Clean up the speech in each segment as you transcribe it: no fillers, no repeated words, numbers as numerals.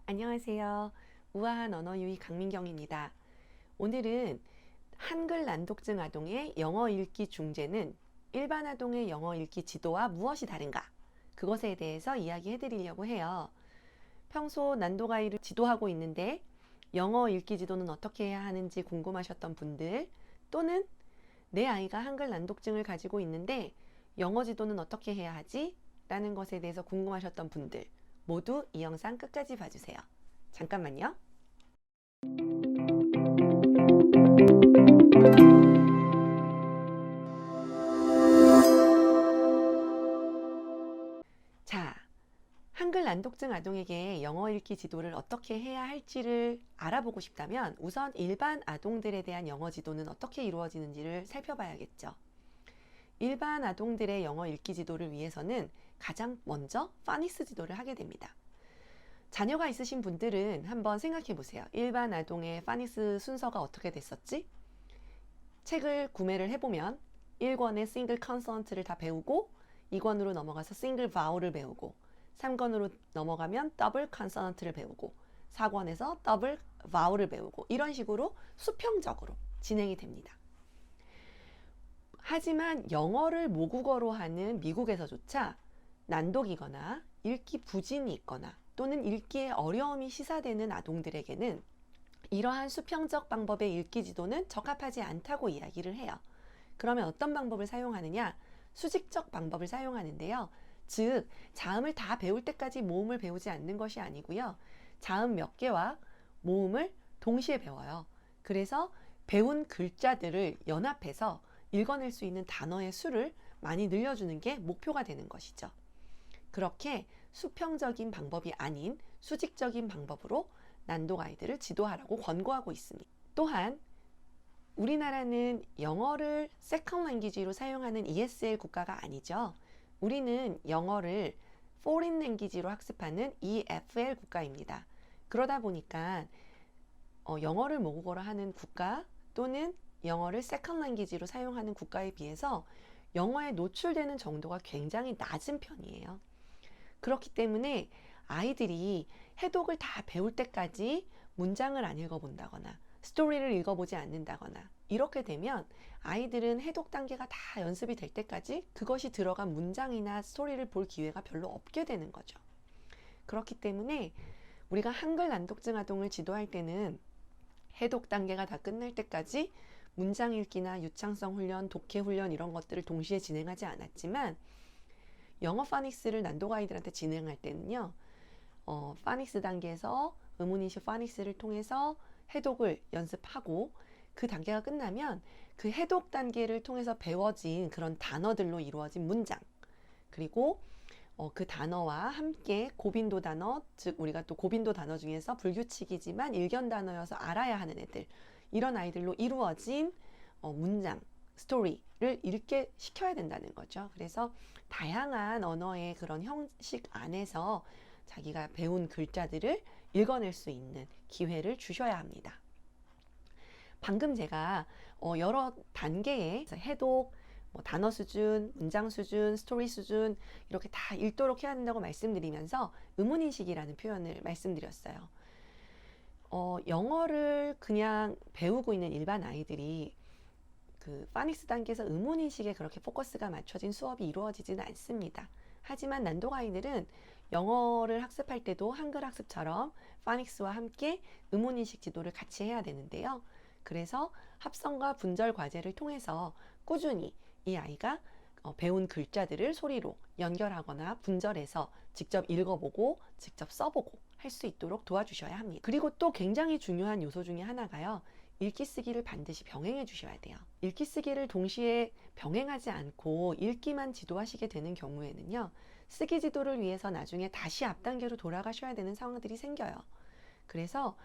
안녕하세요. 우아한 언어 유희 강민경입니다. 오늘은 한글 난독증 아동의 영어 읽기 중재는 일반 아동의 영어 읽기 지도와 무엇이 다른가? 그것에 대해서 이야기해 드리려고 해요. 평소 난독 아이를 지도하고 있는데 영어 읽기 지도는 어떻게 해야 하는지 궁금하셨던 분들, 또는 내 아이가 한글 난독증을 가지고 있는데 영어 지도는 어떻게 해야 하지? 라는 것에 대해서 궁금하셨던 분들, 모두 이 영상 끝까지 봐주세요. 잠깐만요. 자, 한글 난독증 아동에게 영어 읽기 지도를 어떻게 해야 할지를 알아보고 싶다면 우선 일반 아동들에 대한 영어 지도는 어떻게 이루어지는지를 살펴봐야겠죠. 일반 아동들의 영어 읽기 지도를 위해서는 가장 먼저 파닉스 지도를 하게 됩니다. 자녀가 있으신 분들은 한번 생각해 보세요. 일반 아동의 파닉스 순서가 어떻게 됐었지? 책을 구매를 해보면 1권의 싱글 컨서넌트를 다 배우고 2권으로 넘어가서 싱글 바울을 배우고 3권으로 넘어가면 더블 컨서넌트를 배우고 4권에서 더블 바울을 배우고 이런 식으로 수평적으로 진행이 됩니다. 하지만 영어를 모국어로 하는 미국에서조차 난독이거나 읽기 부진이 있거나 또는 읽기에 어려움이 시사되는 아동들에게는 이러한 수평적 방법의 읽기 지도는 적합하지 않다고 이야기를 해요. 그러면 어떤 방법을 사용하느냐? 수직적 방법을 사용하는데요. 즉, 자음을 다 배울 때까지 모음을 배우지 않는 것이 아니고요. 자음 몇 개와 모음을 동시에 배워요. 그래서 배운 글자들을 연합해서 읽어낼 수 있는 단어의 수를 많이 늘려주는 게 목표가 되는 것이죠. 그렇게 수평적인 방법이 아닌 수직적인 방법으로 난독 아이들을 지도하라고 권고하고 있습니다. 또한 우리나라는 영어를 세컨 랭귀지로 사용하는 ESL 국가가 아니죠. 우리는 영어를 Foreign Language로 학습하는 EFL 국가입니다. 그러다 보니까 영어를 모국어로 하는 국가 또는 영어를 세컨 랭귀지로 사용하는 국가에 비해서 영어에 노출되는 정도가 굉장히 낮은 편이에요. 그렇기 때문에 아이들이 해독을 다 배울 때까지 문장을 안 읽어본다거나 스토리를 읽어보지 않는다거나 이렇게 되면 아이들은 해독 단계가 다 연습이 될 때까지 그것이 들어간 문장이나 스토리를 볼 기회가 별로 없게 되는 거죠. 그렇기 때문에 우리가 한글 난독증 아동을 지도할 때는 해독 단계가 다 끝날 때까지 문장 읽기나 유창성 훈련, 독해 훈련 이런 것들을 동시에 진행하지 않았지만 영어 파닉스를 난독 아이들한테 진행할 때는요. 파닉스 단계에서 의문인식 파닉스를 통해서 해독을 연습하고 그 단계가 끝나면 그 해독 단계를 통해서 배워진 그런 단어들로 이루어진 문장, 그리고 그 단어와 함께 고빈도 단어, 즉 우리가 또 고빈도 단어 중에서 불규칙이지만 일견 단어여서 알아야 하는 애들, 이런 아이들로 이루어진 문장, 스토리를 읽게 시켜야 된다는 거죠. 그래서 다양한 언어의 그런 형식 안에서 자기가 배운 글자들을 읽어낼 수 있는 기회를 주셔야 합니다. 방금 제가 여러 단계의 해독, 단어 수준, 문장 수준, 스토리 수준 이렇게 다 읽도록 해야 된다고 말씀드리면서 의문인식이라는 표현을 말씀드렸어요. 영어를 그냥 배우고 있는 일반 아이들이 그 파닉스 단계에서 의문인식에 그렇게 포커스가 맞춰진 수업이 이루어지지는 않습니다. 하지만 난독 아이들은 영어를 학습할 때도 한글 학습처럼 파닉스와 함께 의문인식 지도를 같이 해야 되는데요. 그래서 합성과 분절 과제를 통해서 꾸준히 이 아이가 배운 글자들을 소리로 연결하거나 분절해서 직접 읽어보고 직접 써보고 할 수 있도록 도와주셔야 합니다. 그리고 또 굉장히 중요한 요소 중에 하나가요. 읽기 쓰기를 반드시 병행해 주셔야 돼요. 읽기 쓰기를 동시에 병행하지 않고 읽기만 지도하시게 되는 경우에는요. 쓰기 지도를 위해서 나중에 다시 앞 단계로 돌아가셔야 되는 상황들이 생겨요. 그래서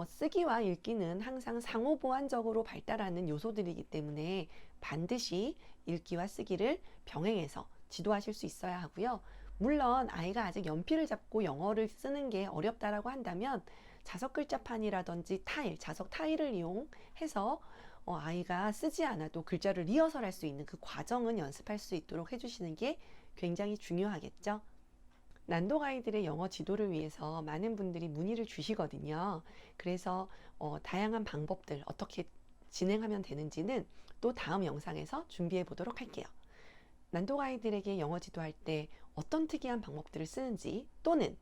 쓰기와 읽기는 항상 상호 보완적으로 발달하는 요소들이기 때문에 반드시 읽기와 쓰기를 병행해서 지도하실 수 있어야 하고요. 물론 아이가 아직 연필을 잡고 영어를 쓰는 게 어렵다라고 한다면 자석 글자판이라든지 타일, 자석 타일을 이용해서 아이가 쓰지 않아도 글자를 리허설 할 수 있는 그 과정은 연습할 수 있도록 해주시는 게 굉장히 중요하겠죠. 난도 가이드의 영어 지도를 위해서 많은 분들이 문의를 주시거든요. 그래서 다양한 방법들 어떻게 진행하면 되는지는 또 다음 영상에서 준비해 보도록 할게요. 난도 가이드에게 영어 지도할 때 어떤 특이한 방법들을 쓰는지, 또는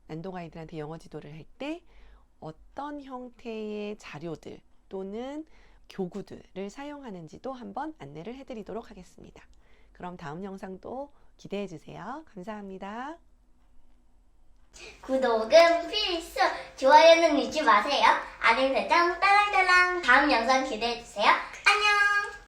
난도 가이드한테 영어 지도를 할 때 어떤 형태의 자료들 또는 교구들을 사용하는지도 한번 안내를 해드리도록 하겠습니다. 그럼 다음 영상도 기대해 주세요. 감사합니다. 구독은 필수, 좋아요는 잊지 마세요. 알림 설정 딸랑딸랑. 다음 영상 기대해주세요. 안녕.